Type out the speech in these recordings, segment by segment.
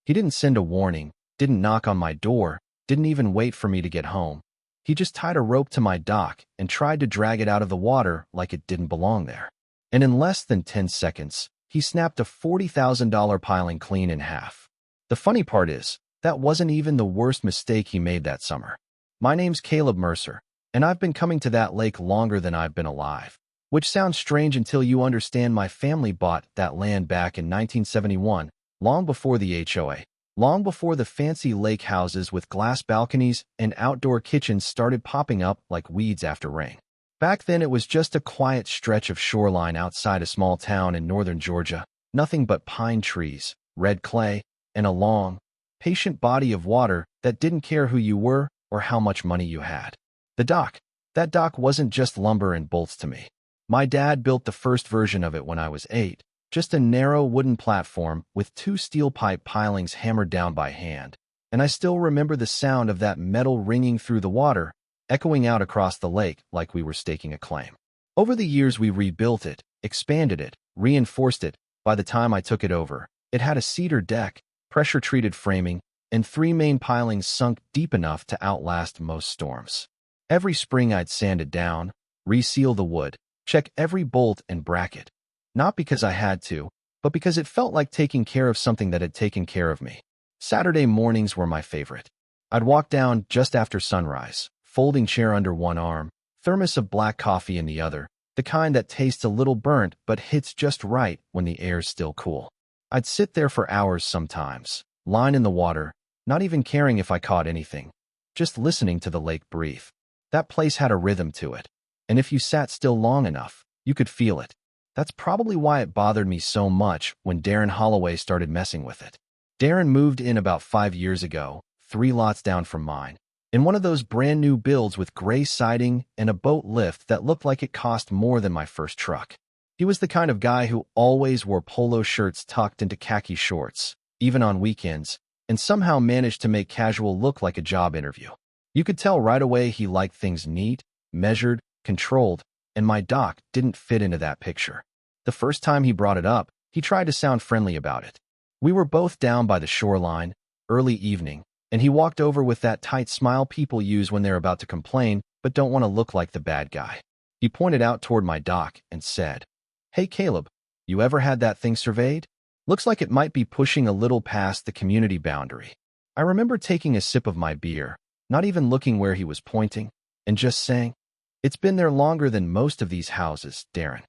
He didn't send a warning, didn't knock on my door, didn't even wait for me to get home. He just tied a rope to my dock and tried to drag it out of the water like it didn't belong there. And in less than 10 seconds, he snapped a $40,000 piling clean in half. The funny part is, that wasn't even the worst mistake he made that summer. My name's Caleb Mercer, and I've been coming to that lake longer than I've been alive. Which sounds strange until you understand my family bought that land back in 1971, long before the HOA, long before the fancy lake houses with glass balconies and outdoor kitchens started popping up like weeds after rain. Back then it was just a quiet stretch of shoreline outside a small town in northern Georgia, nothing but pine trees, red clay, and a long, patient body of water that didn't care who you were or how much money you had. That dock wasn't just lumber and bolts to me. My dad built the first version of it when I was 8, just a narrow wooden platform with 2 steel pipe pilings hammered down by hand. And I still remember the sound of that metal ringing through the water, echoing out across the lake like we were staking a claim. Over the years we rebuilt it, expanded it, reinforced it. By the time I took it over, it had a cedar deck, pressure-treated framing, and 3 main pilings sunk deep enough to outlast most storms. Every spring I'd sand it down, reseal the wood, check every bolt and bracket. Not because I had to, but because it felt like taking care of something that had taken care of me. Saturday mornings were my favorite. I'd walk down just after sunrise, folding chair under one arm, thermos of black coffee in the other, the kind that tastes a little burnt but hits just right when the air's still cool. I'd sit there for hours sometimes, line in the water, not even caring if I caught anything, just listening to the lake breathe. That place had a rhythm to it. And if you sat still long enough, you could feel it. That's probably why it bothered me so much when Darren Holloway started messing with it. Darren moved in about 5 years ago, 3 lots down from mine, in one of those brand new builds with gray siding and a boat lift that looked like it cost more than my first truck. He was the kind of guy who always wore polo shirts tucked into khaki shorts, even on weekends, and somehow managed to make casual look like a job interview. You could tell right away he liked things neat, measured, controlled, and my dock didn't fit into that picture. The first time he brought it up, he tried to sound friendly about it. We were both down by the shoreline, early evening, and he walked over with that tight smile people use when they're about to complain but don't want to look like the bad guy. He pointed out toward my dock and said, "Hey Caleb, you ever had that thing surveyed? Looks like it might be pushing a little past the community boundary." I remember taking a sip of my beer, not even looking where he was pointing, and just saying, "It's been there longer than most of these houses, Darren."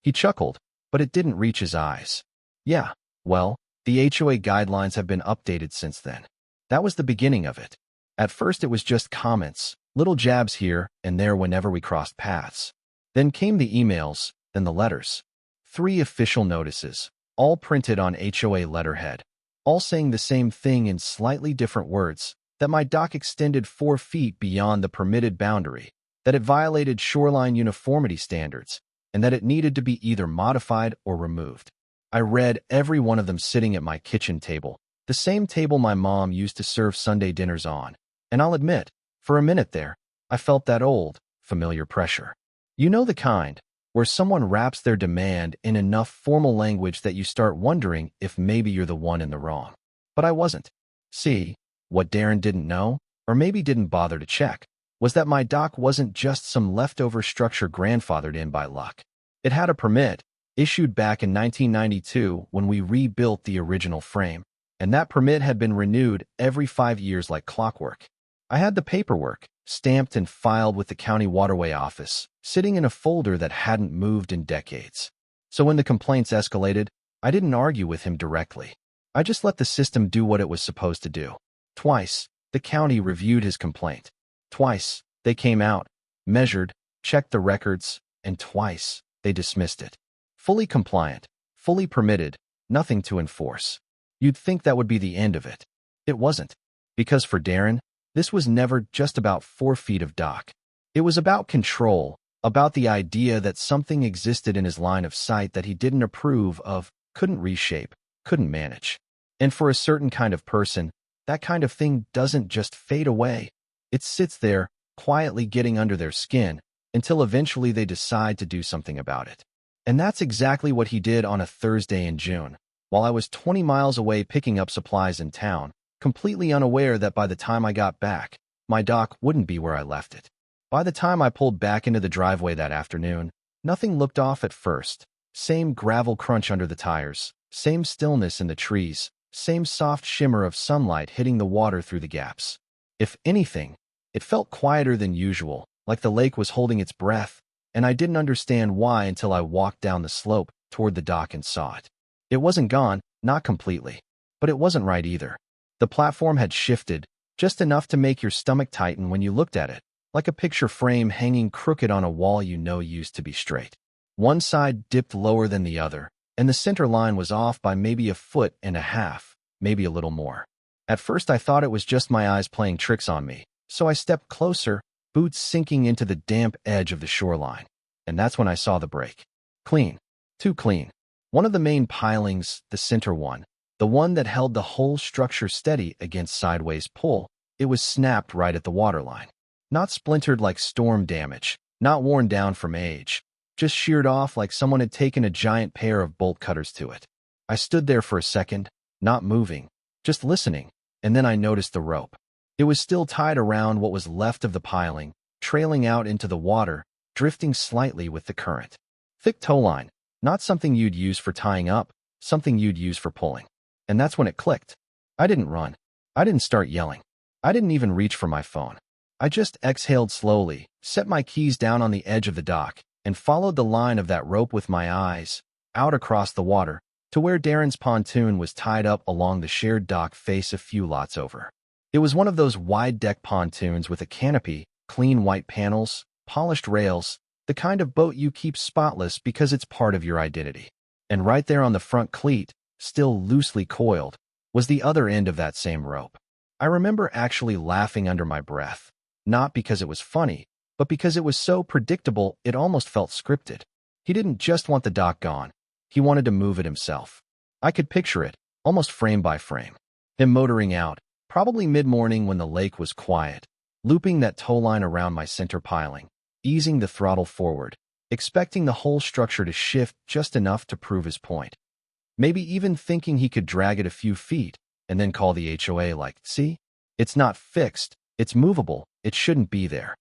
He chuckled, but it didn't reach his eyes. "Yeah, well, the HOA guidelines have been updated since then." That was the beginning of it. At first it was just comments, little jabs here and there whenever we crossed paths. Then came the emails, then the letters. 3 official notices, all printed on HOA letterhead, all saying the same thing in slightly different words, that my dock extended 4 feet beyond the permitted boundary, that it violated shoreline uniformity standards, and that it needed to be either modified or removed. I read every one of them sitting at my kitchen table, the same table my mom used to serve Sunday dinners on, and I'll admit, for a minute there, I felt that old, familiar pressure. You know the kind, where someone wraps their demand in enough formal language that you start wondering if maybe you're the one in the wrong. But I wasn't. See, what Darren didn't know, or maybe didn't bother to check, was that my dock wasn't just some leftover structure grandfathered in by luck. It had a permit, issued back in 1992 when we rebuilt the original frame, and that permit had been renewed every 5 years like clockwork. I had the paperwork, stamped and filed with the county waterway office, sitting in a folder that hadn't moved in decades. So when the complaints escalated, I didn't argue with him directly. I just let the system do what it was supposed to do. Twice, the county reviewed his complaint. Twice, they came out, measured, checked the records, and twice, they dismissed it. Fully compliant, fully permitted, nothing to enforce. You'd think that would be the end of it. It wasn't. Because for Darren, this was never just about 4 feet of dock. It was about control, about the idea that something existed in his line of sight that he didn't approve of, couldn't reshape, couldn't manage. And for a certain kind of person, that kind of thing doesn't just fade away. It sits there, quietly getting under their skin, until eventually they decide to do something about it. And that's exactly what he did on a Thursday in June. while I was 20 miles away picking up supplies in town, completely unaware that by the time I got back, my dock wouldn't be where I left it. By the time I pulled back into the driveway that afternoon, nothing looked off at first. Same gravel crunch under the tires, same stillness in the trees, same soft shimmer of sunlight hitting the water through the gaps. If anything, it felt quieter than usual, like the lake was holding its breath, and I didn't understand why until I walked down the slope toward the dock and saw it. It wasn't gone, not completely, but it wasn't right either. The platform had shifted, just enough to make your stomach tighten when you looked at it, like a picture frame hanging crooked on a wall you know used to be straight. One side dipped lower than the other, and the center line was off by maybe 1.5 feet, maybe a little more. At first I thought it was just my eyes playing tricks on me, so I stepped closer, boots sinking into the damp edge of the shoreline. And that's when I saw the break. Clean. Too clean. One of the main pilings, the center one, the one that held the whole structure steady against sideways pull, it was snapped right at the waterline. Not splintered like storm damage, not worn down from age, just sheared off like someone had taken a giant pair of bolt cutters to it. I stood there for a second, not moving, just listening, and then I noticed the rope. It was still tied around what was left of the piling, trailing out into the water, drifting slightly with the current. Thick tow line, not something you'd use for tying up, something you'd use for pulling. And that's when it clicked. I didn't run. I didn't start yelling. I didn't even reach for my phone. I just exhaled slowly, set my keys down on the edge of the dock, and followed the line of that rope with my eyes, out across the water, to where Darren's pontoon was tied up along the shared dock face a few lots over. It was one of those wide-deck pontoons with a canopy, clean white panels, polished rails, the kind of boat you keep spotless because it's part of your identity. And right there on the front cleat, still loosely coiled, was the other end of that same rope. I remember actually laughing under my breath, not because it was funny, but because it was so predictable it almost felt scripted. He didn't just want the dock gone. He wanted to move it himself. I could picture it, almost frame by frame. Him motoring out, probably mid-morning when the lake was quiet, looping that tow line around my center piling, easing the throttle forward, expecting the whole structure to shift just enough to prove his point. Maybe even thinking he could drag it a few feet, and then call the HOA like, see? It's not fixed, it's movable, it shouldn't be there.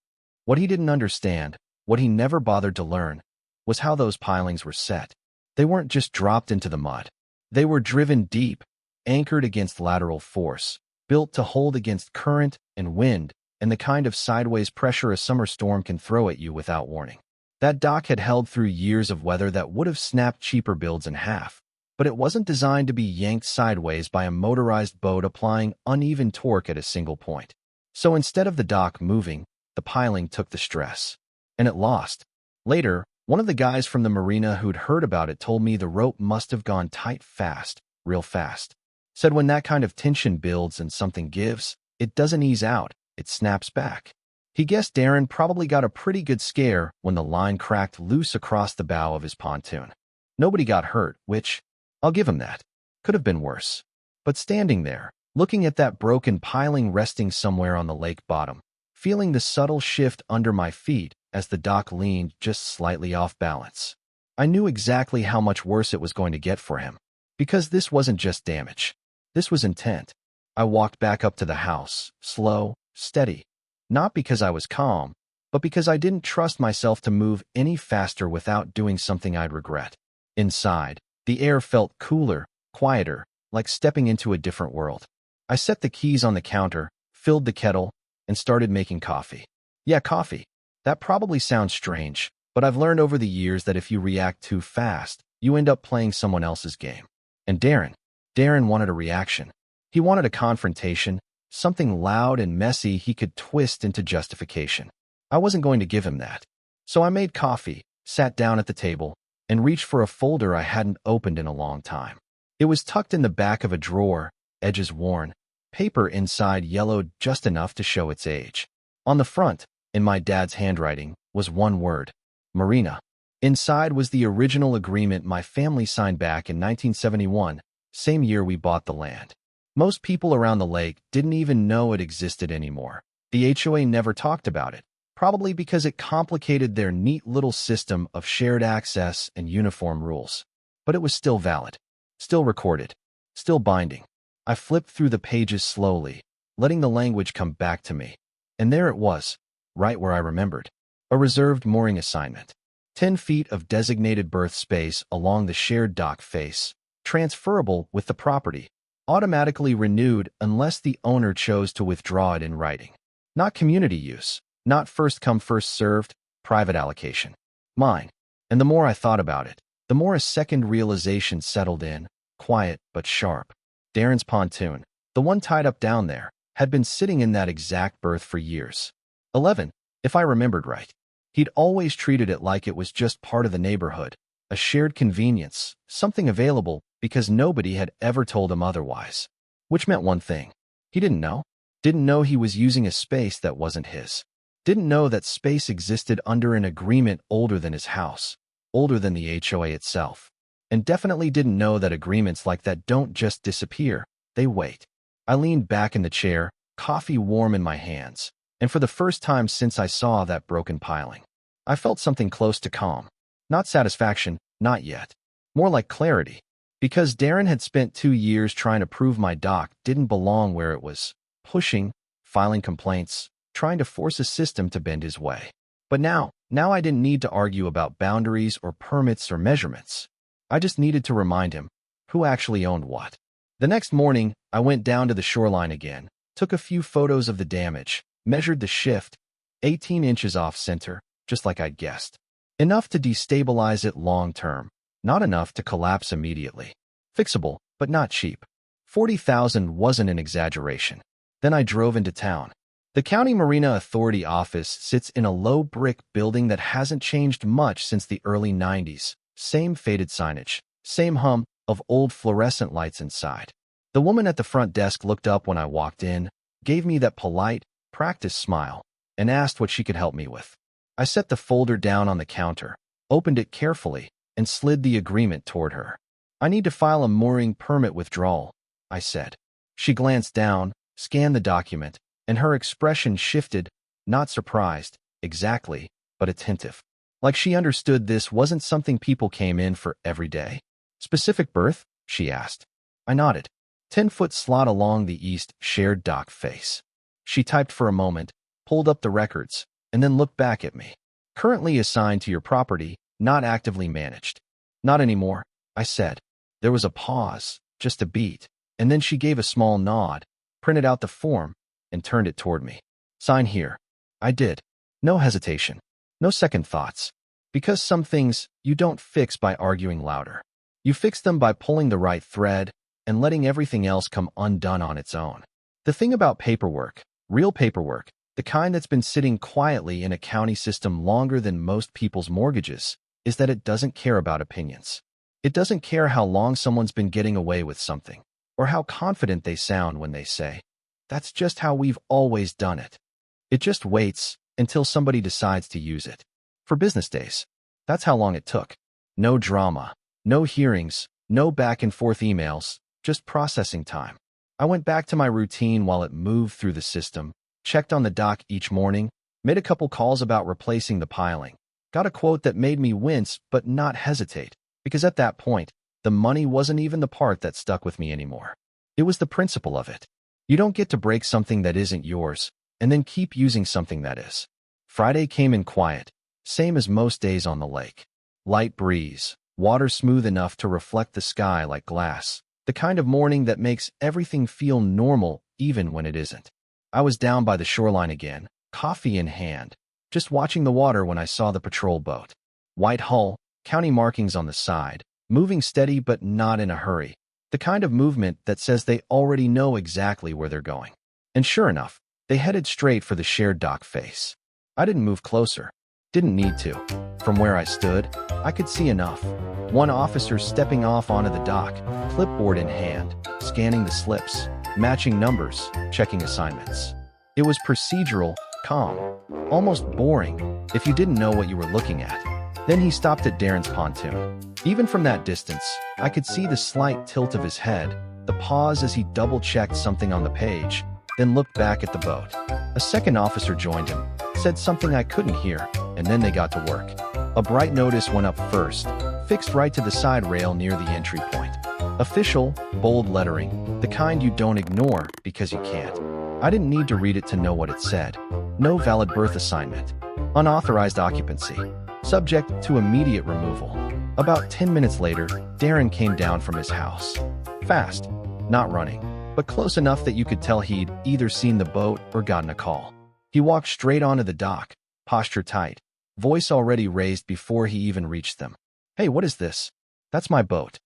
What he didn't understand, what he never bothered to learn, was how those pilings were set. They weren't just dropped into the mud. They were driven deep, anchored against lateral force, built to hold against current and wind, and the kind of sideways pressure a summer storm can throw at you without warning. That dock had held through years of weather that would have snapped cheaper builds in half, but it wasn't designed to be yanked sideways by a motorized boat applying uneven torque at a single point. So instead of the dock moving, the piling took the stress. And it lost. Later, one of the guys from the marina who'd heard about it told me the rope must have gone tight fast, real fast. Said when that kind of tension builds and something gives, it doesn't ease out, it snaps back. He guessed Darren probably got a pretty good scare when the line cracked loose across the bow of his pontoon. Nobody got hurt, which, I'll give him that, could have been worse. But standing there, looking at that broken piling resting somewhere on the lake bottom, feeling the subtle shift under my feet as the dock leaned just slightly off balance, I knew exactly how much worse it was going to get for him. Because this wasn't just damage. This was intent. I walked back up to the house, slow, steady. Not because I was calm, but because I didn't trust myself to move any faster without doing something I'd regret. Inside, the air felt cooler, quieter, like stepping into a different world. I set the keys on the counter, filled the kettle, and started making coffee. Yeah, coffee. That probably sounds strange, but I've learned over the years that if you react too fast, you end up playing someone else's game. And Darren wanted a reaction. He wanted a confrontation, something loud and messy he could twist into justification. I wasn't going to give him that. So I made coffee, sat down at the table, and reached for a folder I hadn't opened in a long time. It was tucked in the back of a drawer, edges worn, paper inside yellowed just enough to show its age. On the front, in my dad's handwriting, was one word: Marina. Inside was the original agreement my family signed back in 1971, same year we bought the land. Most people around the lake didn't even know it existed anymore. The HOA never talked about it, probably because it complicated their neat little system of shared access and uniform rules. But it was still valid. Still recorded. Still binding. I flipped through the pages slowly, letting the language come back to me. And there it was, right where I remembered. A reserved mooring assignment. 10 feet of designated berth space along the shared dock face, transferable with the property, automatically renewed unless the owner chose to withdraw it in writing. Not community use, not first come first served, private allocation. Mine. And the more I thought about it, the more a second realization settled in, quiet but sharp. Darren's pontoon, the one tied up down there, had been sitting in that exact berth for years. 11, if I remembered right. He'd always treated it like it was just part of the neighborhood, a shared convenience, something available because nobody had ever told him otherwise. Which meant one thing. He didn't know. Didn't know he was using a space that wasn't his. Didn't know that space existed under an agreement older than his house, older than the HOA itself. And definitely didn't know that agreements like that don't just disappear, they wait. I leaned back in the chair, coffee warm in my hands, and for the first time since I saw that broken piling, I felt something close to calm. Not satisfaction, not yet. More like clarity. Because Darren had spent 2 years trying to prove my dock didn't belong where it was, pushing, filing complaints, trying to force a system to bend his way. But now I didn't need to argue about boundaries or permits or measurements. I just needed to remind him who actually owned what. The next morning, I went down to the shoreline again, took a few photos of the damage, measured the shift, 18 inches off center, just like I'd guessed. Enough to destabilize it long term, not enough to collapse immediately. Fixable, but not cheap. $40,000 wasn't an exaggeration. Then I drove into town. The County Marina Authority office sits in a low brick building that hasn't changed much since the early 90s. Same faded signage, same hum of old fluorescent lights inside. The woman at the front desk looked up when I walked in, gave me that polite, practiced smile, and asked what she could help me with. I set the folder down on the counter, opened it carefully, and slid the agreement toward her. I need to file a mooring permit withdrawal, I said. She glanced down, scanned the document, and her expression shifted, not surprised, exactly, but attentive. Like she understood this wasn't something people came in for every day. Specific berth? She asked. I nodded. 10-foot slot along the east shared dock face. She typed for a moment, pulled up the records, and then looked back at me. Currently assigned to your property, not actively managed. Not anymore, I said. There was a pause, just a beat, and then she gave a small nod, printed out the form, and turned it toward me. Sign here. I did. No hesitation. No second thoughts. Because some things you don't fix by arguing louder. You fix them by pulling the right thread and letting everything else come undone on its own. The thing about paperwork, real paperwork, the kind that's been sitting quietly in a county system longer than most people's mortgages, is that it doesn't care about opinions. It doesn't care how long someone's been getting away with something, or how confident they sound when they say, "That's just how we've always done it." It just waits until somebody decides to use it. For business days. That's how long it took. No drama, no hearings, no back and forth emails, just processing time. I went back to my routine while it moved through the system, checked on the dock each morning, made a couple calls about replacing the piling, got a quote that made me wince but not hesitate, because at that point, the money wasn't even the part that stuck with me anymore. It was the principle of it. You don't get to break something that isn't yours, and then keep using something that is. Friday came in quiet, same as most days on the lake. Light breeze, water smooth enough to reflect the sky like glass, the kind of morning that makes everything feel normal even when it isn't. I was down by the shoreline again, coffee in hand, just watching the water when I saw the patrol boat. White hull, county markings on the side, moving steady but not in a hurry, the kind of movement that says they already know exactly where they're going. And sure enough, they headed straight for the shared dock face. I didn't move closer. Didn't need to. From where I stood, I could see enough. One officer stepping off onto the dock, clipboard in hand, scanning the slips, matching numbers, checking assignments. It was procedural, calm, almost boring if you didn't know what you were looking at. Then he stopped at Darren's pontoon. Even from that distance, I could see the slight tilt of his head, the pause as he double-checked something on the page, then looked back at the boat. A second officer joined him, said something I couldn't hear, and then they got to work. A bright notice went up first, fixed right to the side rail near the entry point. Official, bold lettering, the kind you don't ignore because you can't. I didn't need to read it to know what it said. No valid birth assignment. Unauthorized occupancy. Subject to immediate removal. About 10 minutes later, Darren came down from his house. Fast. Not running, but close enough that you could tell he'd either seen the boat or gotten a call. He walked straight onto the dock, posture tight, voice already raised before he even reached them. "Hey, what is this?" "That's my boat."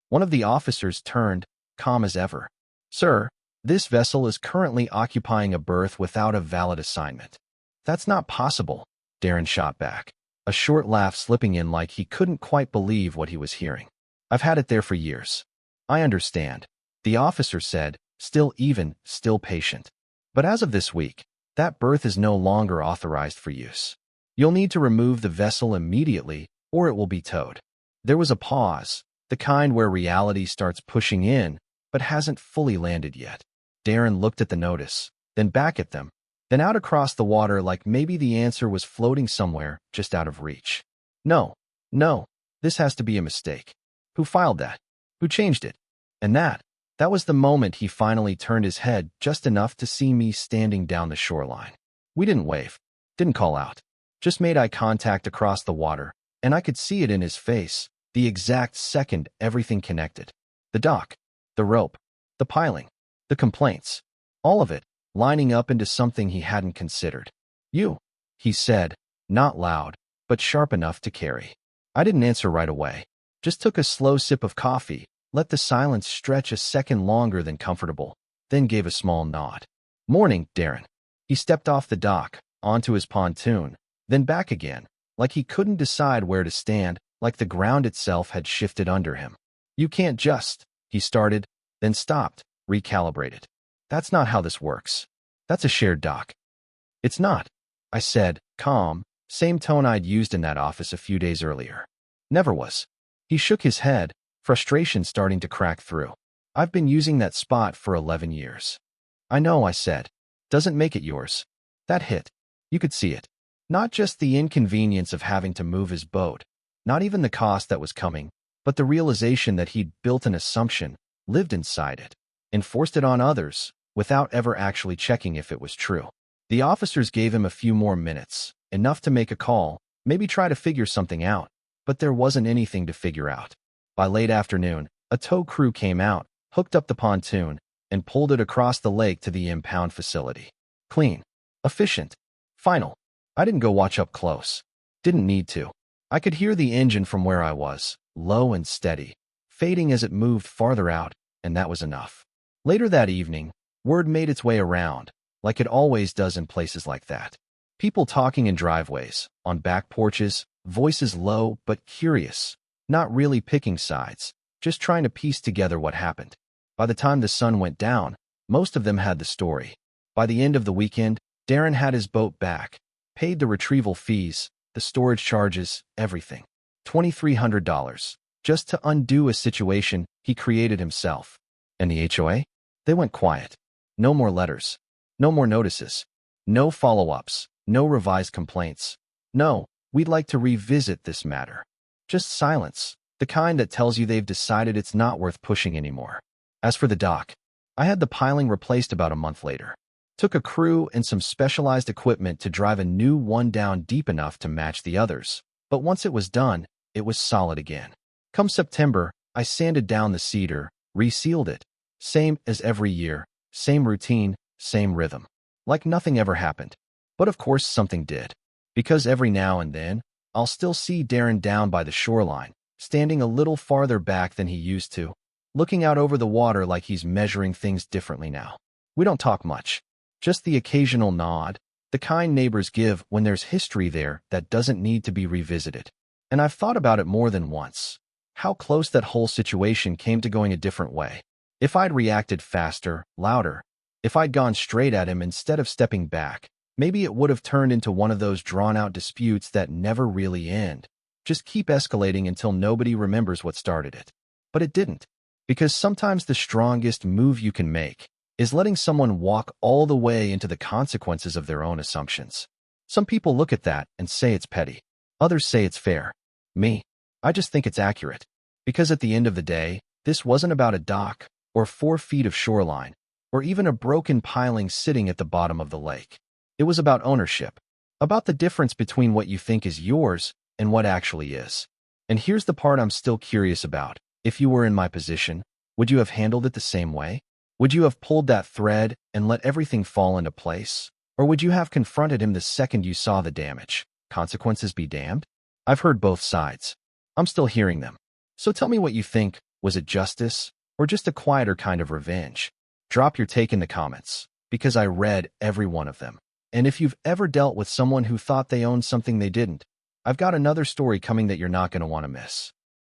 One of the officers turned, calm as ever. "Sir, this vessel is currently occupying a berth without a valid assignment." "That's not possible," Darren shot back, a short laugh slipping in like he couldn't quite believe what he was hearing. "I've had it there for years." "I understand," the officer said, still patient. "But as of this week, that berth is no longer authorized for use. You'll need to remove the vessel immediately or it will be towed." There was a pause, the kind where reality starts pushing in, but hasn't fully landed yet. Darren looked at the notice, then back at them, then out across the water like maybe the answer was floating somewhere just out of reach. No, this has to be a mistake. Who filed that? Who changed it?" And that was the moment he finally turned his head just enough to see me standing down the shoreline. We didn't wave, didn't call out, just made eye contact across the water, and I could see it in his face, the exact second everything connected. The dock, the rope, the piling, the complaints, all of it, lining up into something he hadn't considered. "You," he said, not loud, but sharp enough to carry. I didn't answer right away, just took a slow sip of coffee, let the silence stretch a second longer than comfortable, then gave a small nod. "Morning, Darren." He stepped off the dock, onto his pontoon, then back again, like he couldn't decide where to stand, like the ground itself had shifted under him. "You can't just," he started, then stopped, recalibrated. "That's not how this works. That's a shared dock." "It's not," I said, calm, same tone I'd used in that office a few days earlier. "Never was." He shook his head, frustration starting to crack through. "I've been using that spot for 11 years. "I know," I said. "Doesn't make it yours." That hit. You could see it. Not just the inconvenience of having to move his boat, not even the cost that was coming, but the realization that he'd built an assumption, lived inside it, enforced it on others, without ever actually checking if it was true. The officers gave him a few more minutes, enough to make a call, maybe try to figure something out, but there wasn't anything to figure out. By late afternoon, a tow crew came out, hooked up the pontoon, and pulled it across the lake to the impound facility. Clean. Efficient. Final. I didn't go watch up close. Didn't need to. I could hear the engine from where I was, low and steady, fading as it moved farther out, and that was enough. Later that evening, word made its way around, like it always does in places like that. People talking in driveways, on back porches, voices low but curious, not really picking sides, just trying to piece together what happened. By the time the sun went down, most of them had the story. By the end of the weekend, Darren had his boat back, paid the retrieval fees, the storage charges, everything. $2,300, just to undo a situation he created himself. And the HOA? They went quiet. No more letters. No more notices. No follow-ups. No revised complaints. No, we'd like to revisit this matter. Just silence, the kind that tells you they've decided it's not worth pushing anymore. As for the dock, I had the piling replaced about a month later. Took a crew and some specialized equipment to drive a new one down deep enough to match the others. But once it was done, it was solid again. Come September, I sanded down the cedar, resealed it. Same as every year, same routine, same rhythm. Like nothing ever happened. But of course something did. Because every now and then, I'll still see Darren down by the shoreline, standing a little farther back than he used to, looking out over the water like he's measuring things differently now. We don't talk much. Just the occasional nod, the kind neighbors give when there's history there that doesn't need to be revisited. And I've thought about it more than once. How close that whole situation came to going a different way. If I'd reacted faster, louder, if I'd gone straight at him instead of stepping back, maybe it would have turned into one of those drawn-out disputes that never really end. Just keep escalating until nobody remembers what started it. But it didn't. Because sometimes the strongest move you can make is letting someone walk all the way into the consequences of their own assumptions. Some people look at that and say it's petty. Others say it's fair. Me, I just think it's accurate. Because at the end of the day, This wasn't about a dock, or 4 feet of shoreline, or even a broken piling sitting at the bottom of the lake. It was about ownership, about the difference between what you think is yours and what actually is. And here's the part I'm still curious about. If you were in my position, would you have handled it the same way? Would you have pulled that thread and let everything fall into place? Or would you have confronted him the second you saw the damage? Consequences be damned? I've heard both sides. I'm still hearing them. So tell me what you think. Was it justice, or just a quieter kind of revenge? Drop your take in the comments, because I read every one of them. And if you've ever dealt with someone who thought they owned something they didn't, I've got another story coming that you're not going to want to miss.